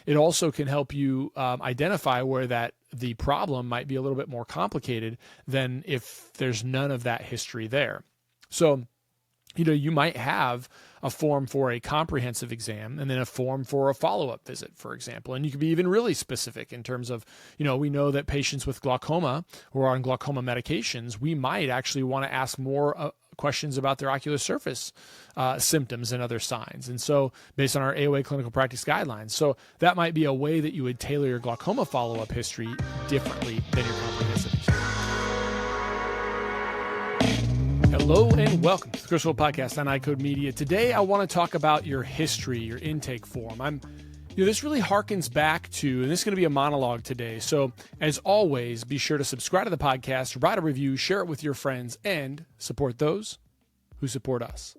it also can help you identify where the problem might be a little bit more complicated than if there's none of that history there. So, you might have a form for a comprehensive exam and then a form for a follow-up visit, for example. And you can be even really specific in terms of, we know that patients with glaucoma who are on glaucoma medications, we might actually want to ask more questions about their ocular surface symptoms and other signs. And so based on our AOA clinical practice guidelines, so that might be a way that you would tailor your glaucoma follow-up history differently than your comprehensive exam. Hello and welcome to the Chris Wolfe Podcast on iCode Media. Today, I want to talk about your history, your intake form. This really harkens back to, and this is going to be a monologue today. So as always, be sure to subscribe to the podcast, write a review, share it with your friends, and support those who support us.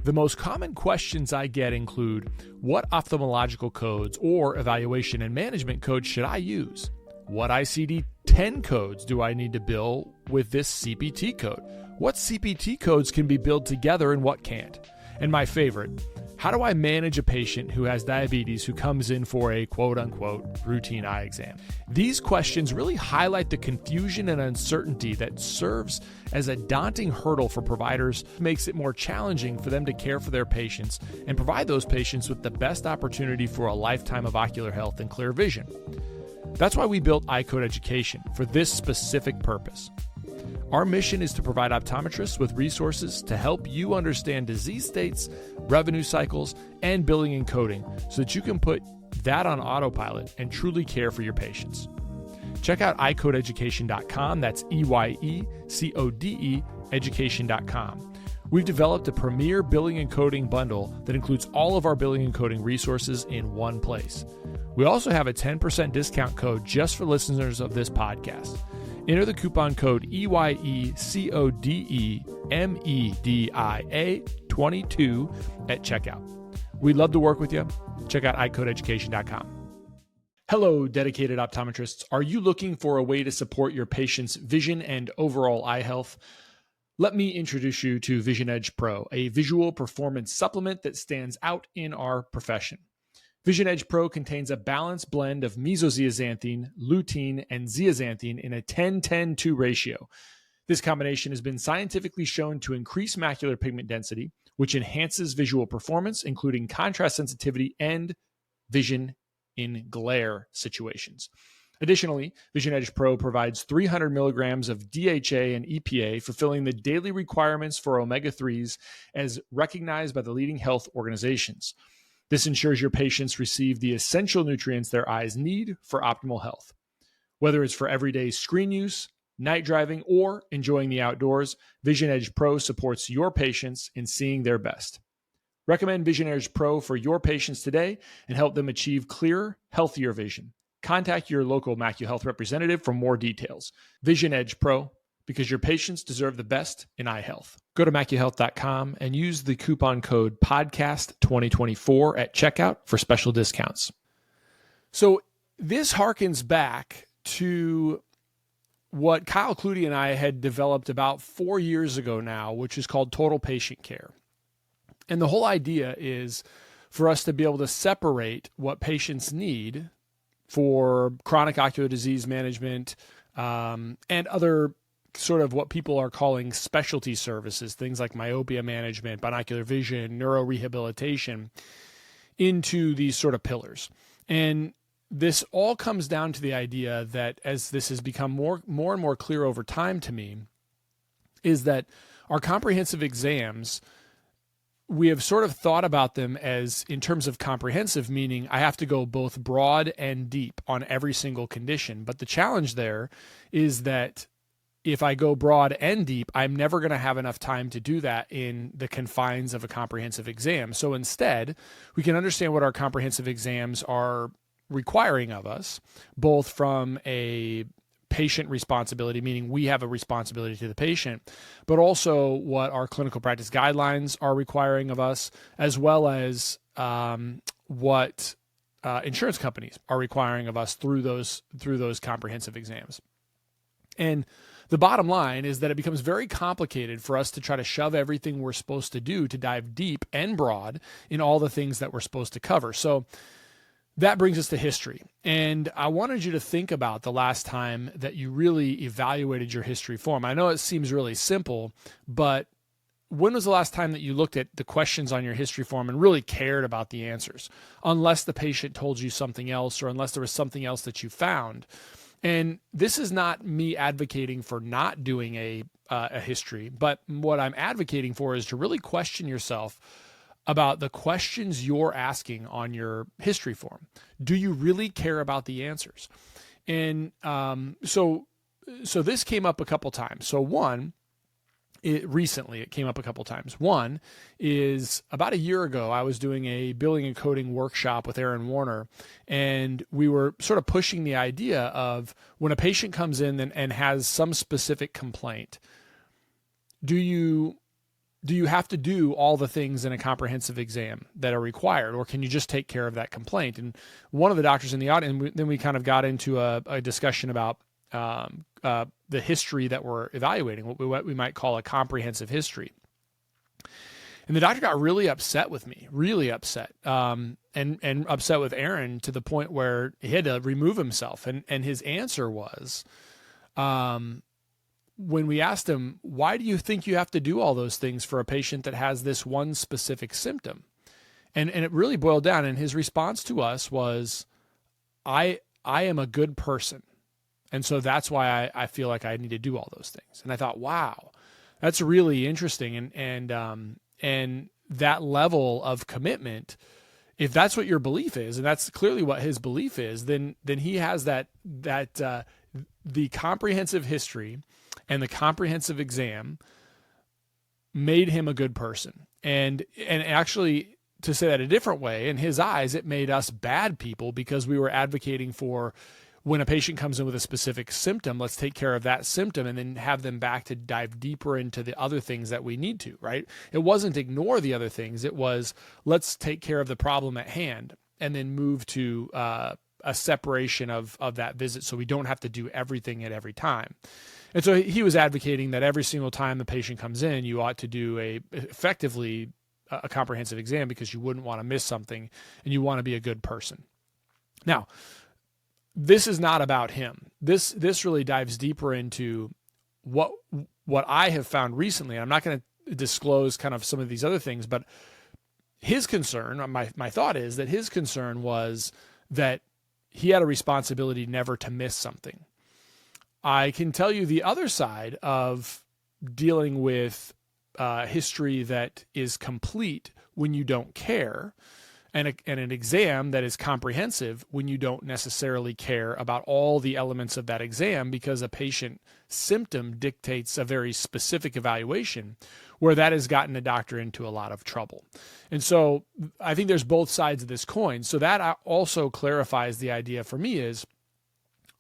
The most common questions I get include, what ophthalmological codes or evaluation and management codes should I use? What ICD-10 codes do I need to bill with this CPT code? What CPT codes can be billed together and what can't? And my favorite, how do I manage a patient who has diabetes who comes in for a quote-unquote routine eye exam? These questions really highlight the confusion and uncertainty that serves as a daunting hurdle for providers, makes it more challenging for them to care for their patients and provide those patients with the best opportunity for a lifetime of ocular health and clear vision. That's why we built iCode Education for this specific purpose. Our mission is to provide optometrists with resources to help you understand disease states, revenue cycles, and billing and coding so that you can put that on autopilot and truly care for your patients. Check out iCodeEducation.com. That's EYECODE education.com. We've developed a premier billing and coding bundle that includes all of our billing and coding resources in one place. We also have a 10% discount code just for listeners of this podcast. Enter the coupon code EYECODEMEDIA22 at checkout. We'd love to work with you. Check out iCodeEducation.com. Hello, dedicated optometrists. Are you looking for a way to support your patient's vision and overall eye health? Let me introduce you to Vision Edge Pro, a visual performance supplement that stands out in our profession. Vision Edge Pro contains a balanced blend of mesozeaxanthine, lutein, and zeaxanthine in a 10-10-2 ratio. This combination has been scientifically shown to increase macular pigment density, which enhances visual performance, including contrast sensitivity and vision in glare situations. Additionally, Vision Edge Pro provides 300 milligrams of DHA and EPA, fulfilling the daily requirements for omega-3s as recognized by the leading health organizations. This ensures your patients receive the essential nutrients their eyes need for optimal health. Whether it's for everyday screen use, night driving, or enjoying the outdoors, Vision Edge Pro supports your patients in seeing their best. Recommend Vision Edge Pro for your patients today and help them achieve clearer, healthier vision. Contact your local Macu Health representative for more details. Vision Edge Pro, because your patients deserve the best in eye health. Go to macuhealth.com and use the coupon code podcast2024 at checkout for special discounts. So this harkens back to what Kyle Clutie and I had developed about 4 years ago now, which is called Total Patient Care. And the whole idea is for us to be able to separate what patients need for chronic ocular disease management and other sort of what people are calling specialty services, things like myopia management, binocular vision, neurorehabilitation, into these sort of pillars. And this all comes down to the idea that, as this has become more and more clear over time to me, is that our comprehensive exams, we have sort of thought about them as in terms of comprehensive, meaning I have to go both broad and deep on every single condition. But the challenge there is that if I go broad and deep, I'm never going to have enough time to do that in the confines of a comprehensive exam. So instead, we can understand what our comprehensive exams are requiring of us, both from a patient responsibility, meaning we have a responsibility to the patient, but also what our clinical practice guidelines are requiring of us, as well as what insurance companies are requiring of us through those comprehensive exams. And the bottom line is that it becomes very complicated for us to try to shove everything we're supposed to do to dive deep and broad in all the things that we're supposed to cover. So that brings us to history. And I wanted you to think about the last time that you really evaluated your history form. I know it seems really simple, but when was the last time that you looked at the questions on your history form and really cared about the answers? Unless the patient told you something else, or unless there was something else that you found. And this is not me advocating for not doing a history, but what I'm advocating for is to really question yourself about the questions you're asking on your history form. Do you really care about the answers? And so this came up a couple times. So recently it came up a couple times. One is about a year ago, I was doing a billing and coding workshop with Aaron Warner, and we were sort of pushing the idea of when a patient comes in and has some specific complaint, do you have to do all the things in a comprehensive exam that are required, or can you just take care of that complaint? And one of the doctors in the audience, then we kind of got into a discussion about the history that we're evaluating, what we might call a comprehensive history. And the doctor got really upset with me, really upset, and upset with Aaron to the point where he had to remove himself. And his answer was, when we asked him, why do you think you have to do all those things for a patient that has this one specific symptom? And it really boiled down. And his response to us was, I am a good person. And so that's why I feel like I need to do all those things. And I thought, wow, that's really interesting. And that level of commitment, if that's what your belief is, and that's clearly what his belief is, then he has that the comprehensive history and the comprehensive exam made him a good person. And actually, to say that a different way, in his eyes, it made us bad people because we were advocating for, when a patient comes in with a specific symptom, let's take care of that symptom and then have them back to dive deeper into the other things that we need to, right? It wasn't ignore the other things. It was, let's take care of the problem at hand and then move to a separation of that visit so we don't have to do everything at every time. And so he was advocating that every single time the patient comes in, you ought to do effectively a comprehensive exam because you wouldn't want to miss something and you want to be a good person. Now, this is not about him. This really dives deeper into what I have found recently. And I'm not going to disclose kind of some of these other things, but his concern, my thought is that his concern was that he had a responsibility never to miss something. I can tell you the other side of dealing with history that is complete when you don't care, and an exam that is comprehensive when you don't necessarily care about all the elements of that exam because a patient symptom dictates a very specific evaluation, where that has gotten a doctor into a lot of trouble. And so I think there's both sides of this coin. So that also clarifies the idea for me is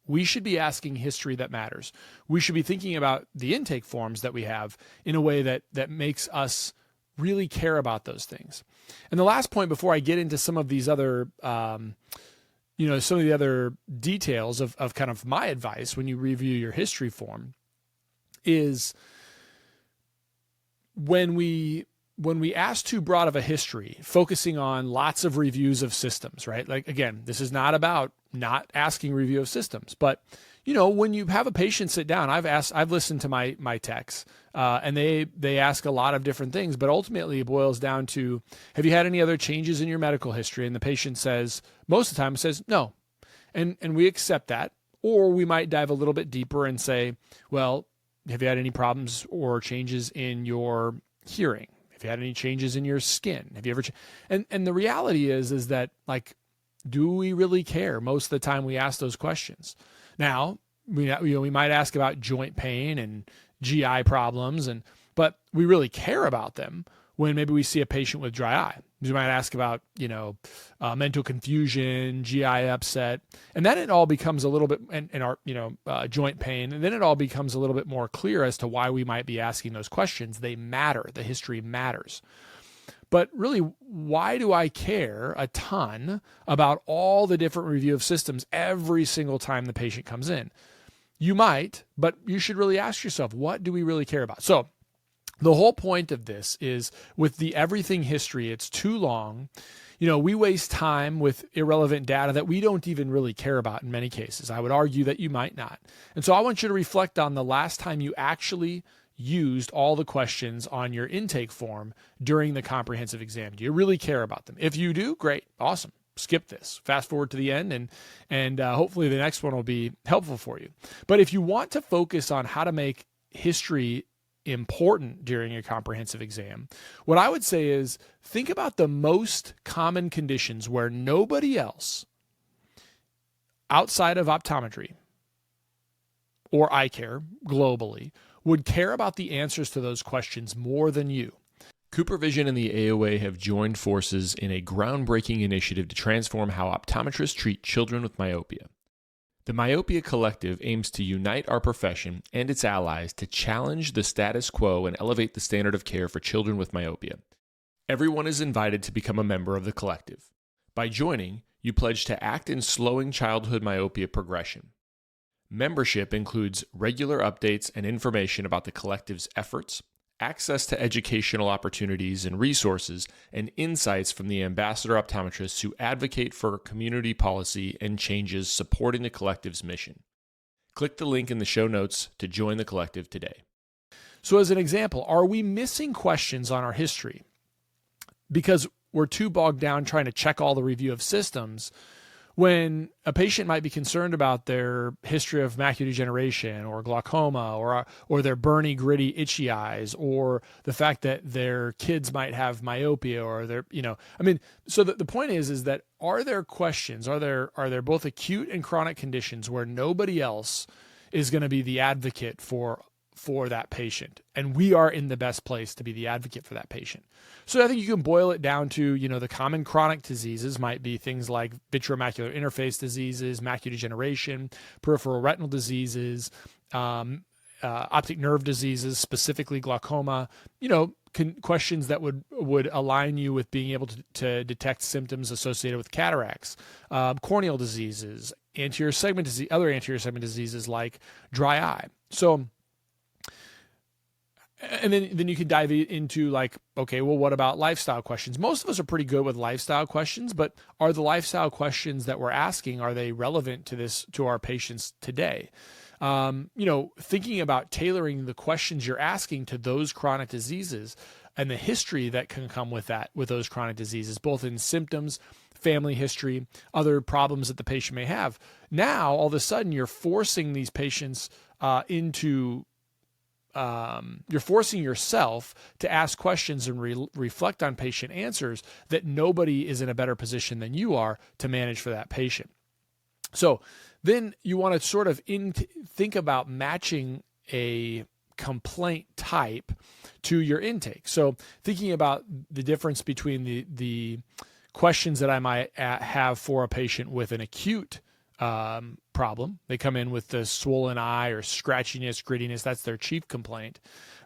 we should be asking history that matters. We should be thinking about the intake forms that we have in a way that makes us really care about those things. And the last point before I get into some of these other, some of the other details of kind of my advice when you review your history form is when we ask too broad of a history, focusing on lots of reviews of systems, right? Like, again, this is not about not asking review of systems, but when you have a patient sit down, I've listened to my techs, and they ask a lot of different things, but ultimately it boils down to, have you had any other changes in your medical history? And the patient says, most of the time says no. And we accept that, or we might dive a little bit deeper and say, well, have you had any problems or changes in your hearing? Have you had any changes in your skin? Have you ever, and the reality is that, like, do we really care most of the time we ask those questions? Now, we might ask about joint pain and GI problems, but we really care about them when maybe we see a patient with dry eye. We might ask about, mental confusion, GI upset, and then it all becomes a little bit, and our, joint pain, and then it all becomes a little bit more clear as to why we might be asking those questions. They matter. The history matters. But really, why do I care a ton about all the different review of systems every single time the patient comes in? You might, but you should really ask yourself, what do we really care about? So The whole point of this is with the everything history, it's too long. We waste time with irrelevant data that we don't even really care about in many cases. I would argue that you might not. And so I want you to reflect on the last time you actually used all the questions on your intake form during the comprehensive exam. Do you really care about them? If you do, great, awesome. Skip this, fast forward to the end, and hopefully the next one will be helpful for you. But if you want to focus on how to make history important during a comprehensive exam, what I would say is think about the most common conditions where nobody else outside of optometry or eye care globally would care about the answers to those questions more than you. CooperVision and the AOA have joined forces in a groundbreaking initiative to transform how optometrists treat children with myopia. The Myopia Collective aims to unite our profession and its allies to challenge the status quo and elevate the standard of care for children with myopia. Everyone is invited to become a member of the collective. By joining, you pledge to act in slowing childhood myopia progression. Membership includes regular updates and information about the collective's efforts, access to educational opportunities and resources, and insights from the ambassador optometrists who advocate for community policy and changes supporting the collective's mission. Click the link in the show notes to join the collective today. So as an example, are we missing questions on our history because we're too bogged down trying to check all the review of systems when a patient might be concerned about their history of macular degeneration or glaucoma or their burny, gritty, itchy eyes, or the fact that their kids might have myopia or so the point is that are there questions, are there both acute and chronic conditions where nobody else is going to be the advocate for that patient, and we are in the best place to be the advocate for that patient. So I think you can boil it down to, the common chronic diseases might be things like vitreomacular interface diseases, macular degeneration, peripheral retinal diseases, optic nerve diseases, specifically glaucoma, questions that would align you with being able to detect symptoms associated with cataracts, corneal diseases, other anterior segment diseases like dry eye. So, and then you can dive into what about lifestyle questions? Most of us are pretty good with lifestyle questions, but are the lifestyle questions that we're asking, are they relevant to our patients today? Thinking about tailoring the questions you're asking to those chronic diseases and the history that can come with those chronic diseases, both in symptoms, family history, other problems that the patient may have. Now, all of a sudden, you're forcing these patients you're forcing yourself to ask questions and reflect on patient answers that nobody is in a better position than you are to manage for that patient. So then you want to sort of think about matching a complaint type to your intake. So thinking about the difference between the questions that I might have for a patient with an acute problem. They come in with the swollen eye or scratchiness, grittiness. That's their chief complaint,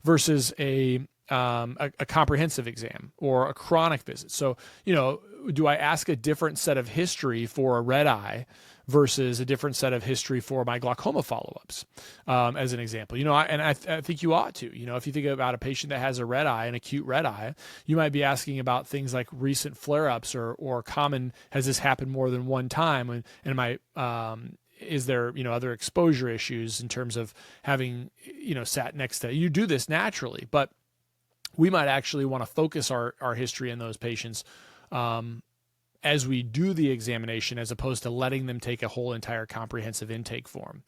versus a comprehensive exam or a chronic visit. So, do I ask a different set of history for a red eye versus a different set of history for my glaucoma follow-ups, as an example? I think you ought to. If you think about a patient that has a red eye, an acute red eye, you might be asking about things like recent flare-ups or common, has this happened more than one time? Is there, other exposure issues in terms of having, sat next to, you do this naturally, but we might actually want to focus our history in those patients as we do the examination, as opposed to letting them take a whole entire comprehensive intake form.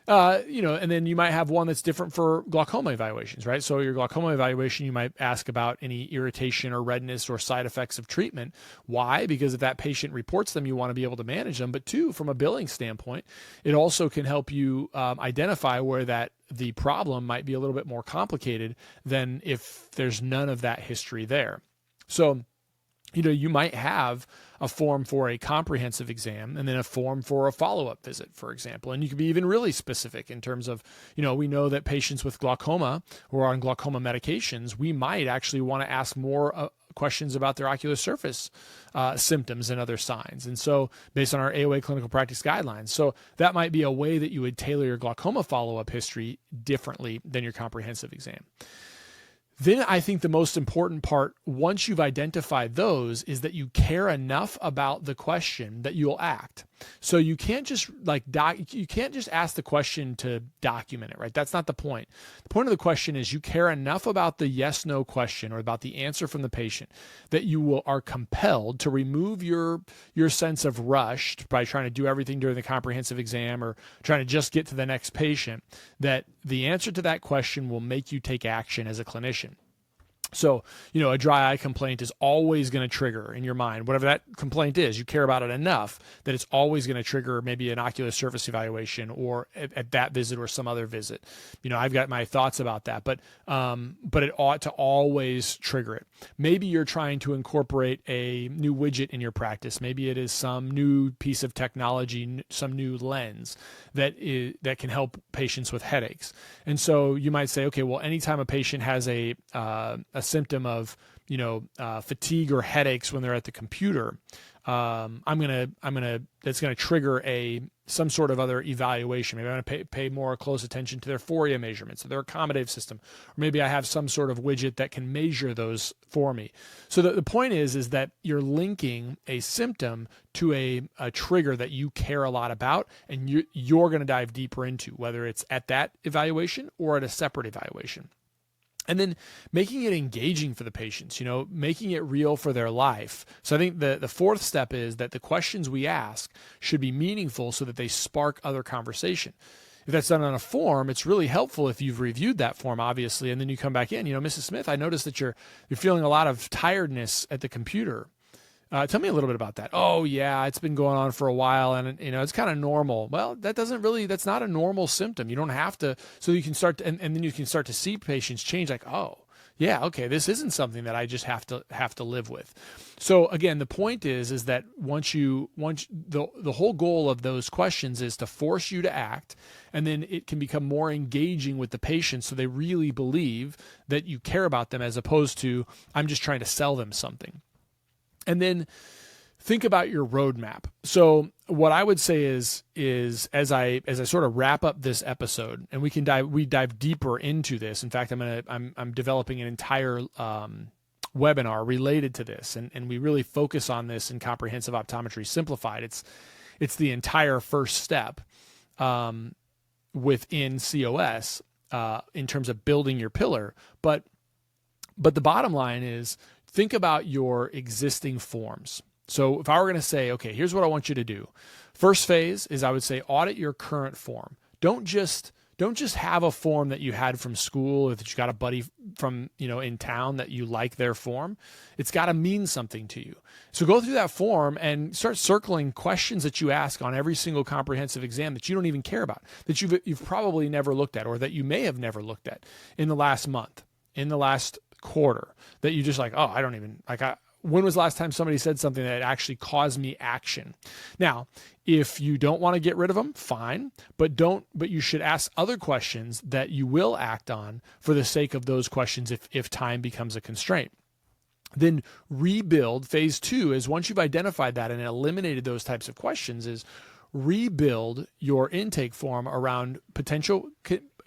And then you might have one that's different for glaucoma evaluations, right? So your glaucoma evaluation, you might ask about any irritation or redness or side effects of treatment. Why? Because if that patient reports them, you want to be able to manage them. But two, from a billing standpoint, it also can help you identify where the problem might be a little bit more complicated than if there's none of that history there. So, you might have a form for a comprehensive exam and then a form for a follow-up visit, for example. And you can be even really specific in terms of, we know that patients with glaucoma who are on glaucoma medications, we might actually want to ask more questions about their ocular surface symptoms and other signs. And so based on our AOA clinical practice guidelines. So that might be a way that you would tailor your glaucoma follow-up history differently than your comprehensive exam. Then I think the most important part, once you've identified those, is that you care enough about the question that you'll act. So you can't just you can't just ask the question to document it, right? That's not the point. The point of the question is you care enough about the yes/no question or about the answer from the patient that you are compelled to remove your sense of rushed by trying to do everything during the comprehensive exam or trying to just get to the next patient, that the answer to that question will make you take action as a clinician. So, a dry eye complaint is always going to trigger in your mind, whatever that complaint is, you care about it enough that it's always going to trigger maybe an ocular surface evaluation or at that visit or some other visit. I've got my thoughts about that, but it ought to always trigger it. Maybe you're trying to incorporate a new widget in your practice. Maybe it is some new piece of technology, some new lens that can help patients with headaches. And so you might say, okay, well, anytime a patient has a symptom of fatigue or headaches when they're at the computer, that's gonna trigger some sort of other evaluation. Maybe I'm gonna pay more close attention to their FORIA measurements, so their accommodative system, or maybe I have some sort of widget that can measure those for me. So the point is that you're linking a symptom to a trigger that you care a lot about, and you're gonna dive deeper into, whether it's at that evaluation or at a separate evaluation. And then making it engaging for the patients, making it real for their life. So I think the fourth step is that the questions we ask should be meaningful so that they spark other conversation. If that's done on a form, it's really helpful if you've reviewed that form, obviously, and then you come back in, Mrs. Smith, I noticed that you're feeling a lot of tiredness at the computer. Tell me a little bit about that. Oh yeah, it's been going on for a while and it's kind of normal. Well, that's not a normal symptom. You don't have to, so you can start to, and then you can start to see patients change like, oh yeah, okay, this isn't something that I just have to live with. So again, the point is that once the whole goal of those questions is to force you to act, and then it can become more engaging with the patient so they really believe that you care about them as opposed to I'm just trying to sell them something. And then think about your roadmap. So what I would say is as I sort of wrap up this episode, and we dive deeper into this. In fact, I'm developing an entire webinar related to this, and we really focus on this in Comprehensive Optometry Simplified. It's the entire first step within COS in terms of building your pillar. But the bottom line is, think about your existing forms. So if I were going to say, okay, here's what I want you to do. First phase is I would say audit your current form. Don't just have a form that you had from school or that you got a buddy from, in town that you like their form. It's got to mean something to you. So go through that form and start circling questions that you ask on every single comprehensive exam that you don't even care about, that you've probably never looked at, or that you may have never looked at in the last month, in the last quarter, that you just when was the last time somebody said something that actually caused me action? Now, if you don't want to get rid of them, fine, but you should ask other questions that you will act on for the sake of those questions if time becomes a constraint. Then rebuild. Phase 2 is, once you've identified that and eliminated those types of questions, is rebuild your intake form around potential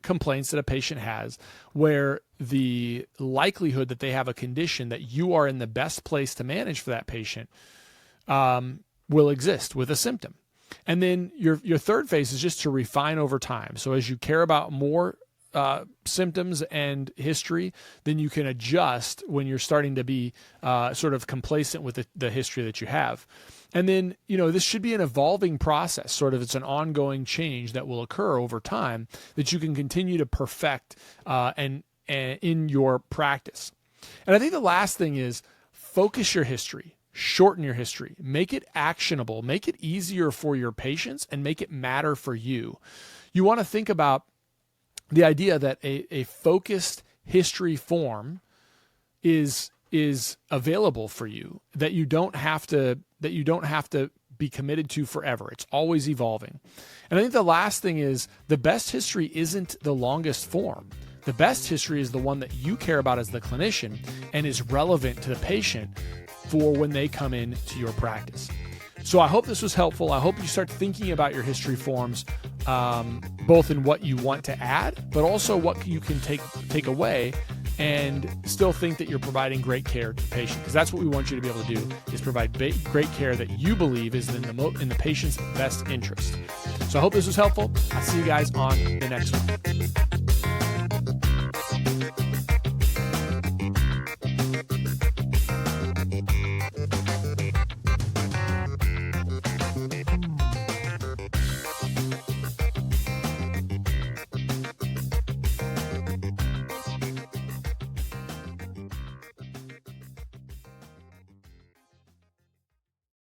complaints that a patient has where the likelihood that they have a condition that you are in the best place to manage for that patient will exist with a symptom. And then your third phase is just to refine over time. So as you care about more symptoms and history, then you can adjust when you're starting to be sort of complacent with the history that you have. And then, this should be an evolving process, sort of. It's an ongoing change that will occur over time that you can continue to perfect and in your practice. And I think the last thing is focus your history, shorten your history, make it actionable, make it easier for your patients, and make it matter for you. You want to think about the idea that a focused history form is available for you, that you don't have to be committed to forever. It's always evolving. And I think the last thing is, the best history isn't the longest form. The best history is the one that you care about as the clinician and is relevant to the patient for when they come in to your practice. So I hope this was helpful. I hope you start thinking about your history forms, both in what you want to add, but also what you can take away and still think that you're providing great care to the patient, because that's what we want you to be able to do, is provide great care that you believe is in the patient's best interest. So I hope this was helpful. I'll see you guys on the next one.